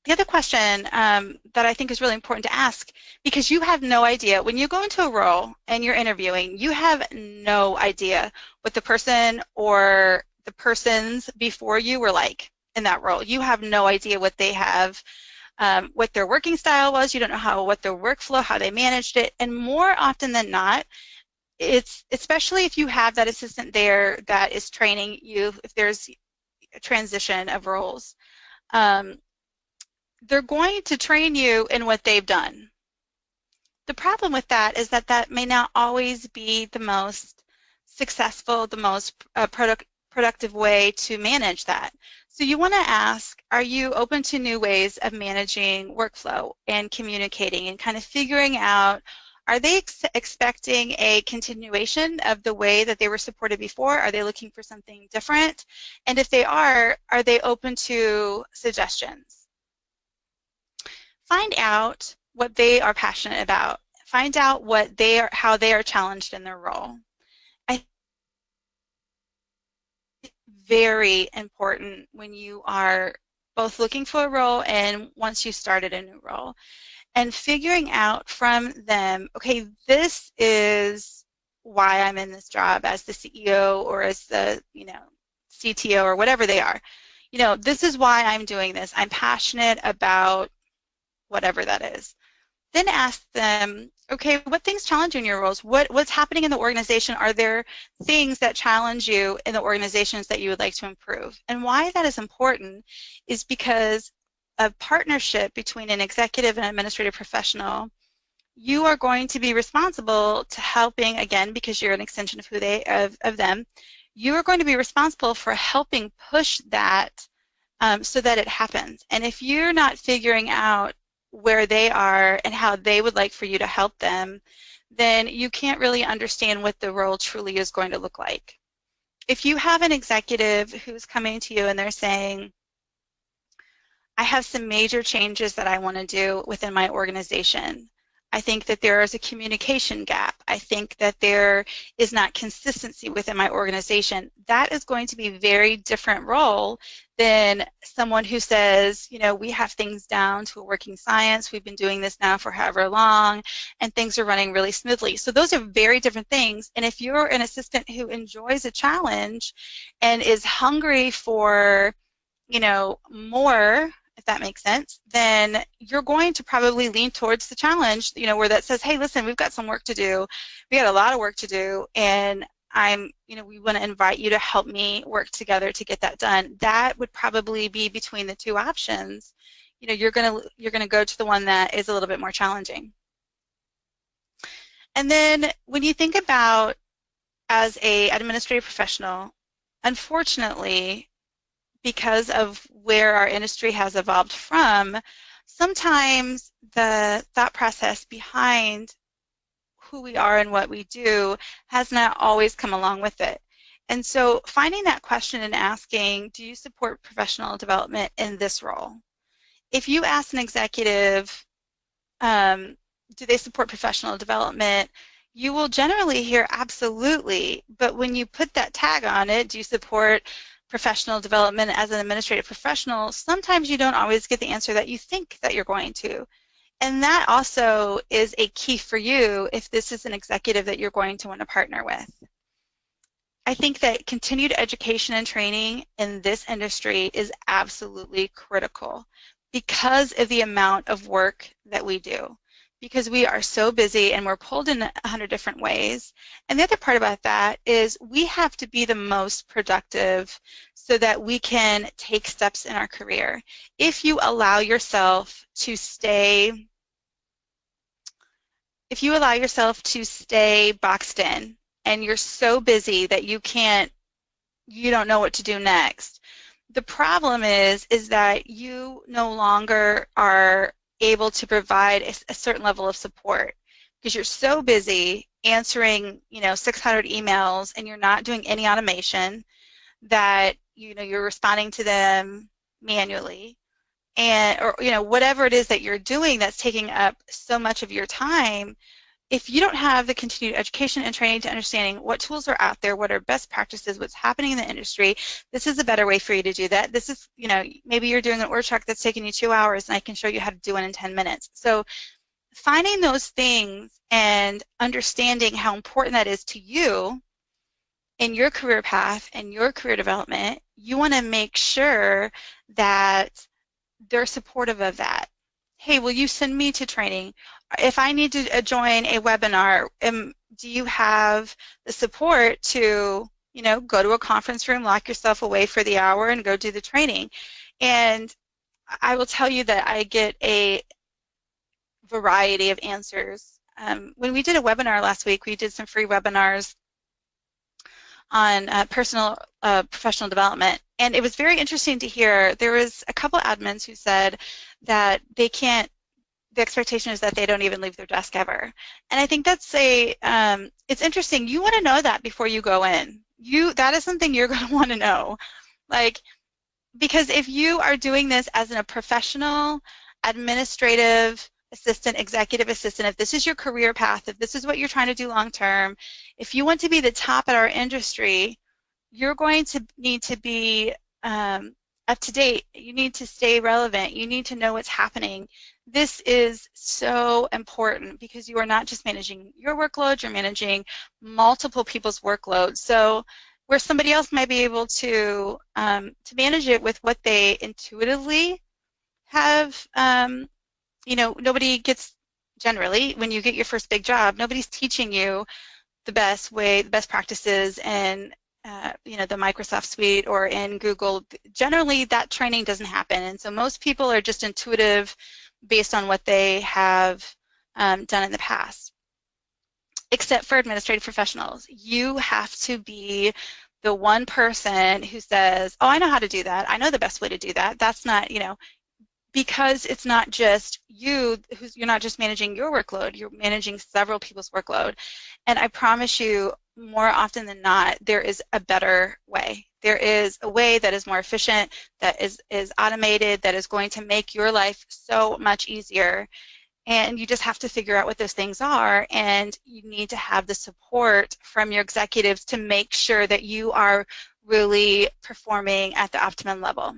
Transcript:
The other question that I think is really important to ask, because you have no idea, when you go into a role and you're interviewing, you have no idea what the person or the persons before you were like in that role. You have no idea what they have, what their working style was. You don't know what their workflow, how they managed it. And more often than not, it's especially if you have that assistant there that is training you, if there's a transition of roles. They're going to train you in what they've done. The problem with that is that that may not always be the most successful, the most productive way to manage that. So you want to ask, are you open to new ways of managing workflow and communicating and kind of figuring out, are they expecting a continuation of the way that they were supported before? Are they looking for something different? And if they are they open to suggestions? Find out what they are passionate about. Find out what they are, how they are challenged in their role. I think it's very important when you are both looking for a role and once you started a new role. And figuring out from them, okay, this is why I'm in this job as the CEO or as the, CTO or whatever they are. This is why I'm doing this. I'm passionate about whatever that is. Then ask them, okay, what things challenge you in your roles? What's happening in the organization? Are there things that challenge you in the organizations that you would like to improve? And why that is important is because a partnership between an executive and administrative professional, you are going to be responsible to helping, again, because you're an extension of who of them, you are going to be responsible for helping push that so that it happens. And if you're not figuring out where they are and how they would like for you to help them, then you can't really understand what the role truly is going to look like. If you have an executive who's coming to you and they're saying, I have some major changes that I want to do within my organization. I think that there is a communication gap. I think that there is not consistency within my organization. That is going to be a very different role than someone who says, we have things down to a working science. We've been doing this now for however long, and things are running really smoothly. So those are very different things. And if you're an assistant who enjoys a challenge and is hungry for, more, if that makes sense, then you're going to probably lean towards the challenge, where that says, hey, listen, we've got some work to do. We got a lot of work to do, and we want to invite you to help me work together to get that done. That would probably be between the two options. You're going to go to the one that is a little bit more challenging. And then when you think about as an administrative professional, unfortunately, because of where our industry has evolved from, sometimes the thought process behind who we are and what we do has not always come along with it. And so finding that question and asking, do you support professional development in this role? If you ask an executive, do they support professional development, you will generally hear absolutely, but when you put that tag on it, do you support professional development as an administrative professional, sometimes you don't always get the answer that you think that you're going to. And that also is a key for you if this is an executive that you're going to want to partner with. I think that continued education and training in this industry is absolutely critical because of the amount of work that we do. Because we are so busy and we're pulled in 100 different ways. And the other part about that is we have to be the most productive so that we can take steps in our career. If you allow yourself to stay boxed in and you're so busy that you don't know what to do next, the problem is that you no longer are able to provide a certain level of support because you're so busy answering 600 emails and you're not doing any automation that you're responding to them manually, and or whatever it is that you're doing that's taking up so much of your time, if you don't have the continued education and training to understanding what tools are out there, what are best practices, what's happening in the industry, this is a better way for you to do that. This is, you know, maybe you're doing an org chart that's taking you 2 hours and I can show you how to do it in 10 minutes. So finding those things and understanding how important that is to you in your career path and your career development, you want to make sure that they're supportive of that. Hey, will you send me to training? If I need to join a webinar, do you have the support to, you know, go to a conference room, lock yourself away for the hour and go do the training? And I will tell you that I get a variety of answers. When we did a webinar last week, we did some free webinars on professional development, and it was very interesting to hear. There was a couple admins who said that they can't, the expectation is that they don't even leave their desk ever. And I think that's it's interesting. You want to know that before you go in. That is something you're going to want to know. Like, because if you are doing this as a professional, administrative assistant, executive assistant, if this is your career path, if this is what you're trying to do long term, if you want to be the top at our industry, you're going to need to be up to date. You need to stay relevant. You need to know what's happening. This is so important because you are not just managing your workload, you're managing multiple people's workloads. So where somebody else might be able to manage it with what they intuitively have, you know, nobody gets, generally, when you get your first big job, nobody's teaching you the best way, the best practices in, you know, the Microsoft suite or in Google. Generally, that training doesn't happen, and so most people are just intuitive based on what they have done in the past. Except for administrative professionals, you have to be the one person who says, oh, I know how to do that. I know the best way to do that. That's not, you know, because it's not just you, you're not just managing your workload, you're managing several people's workload. And I promise you, more often than not, there is a better way. There is a way that is more efficient, that is automated, that is going to make your life so much easier. And you just have to figure out what those things are, and you need to have the support from your executives to make sure that you are really performing at the optimum level.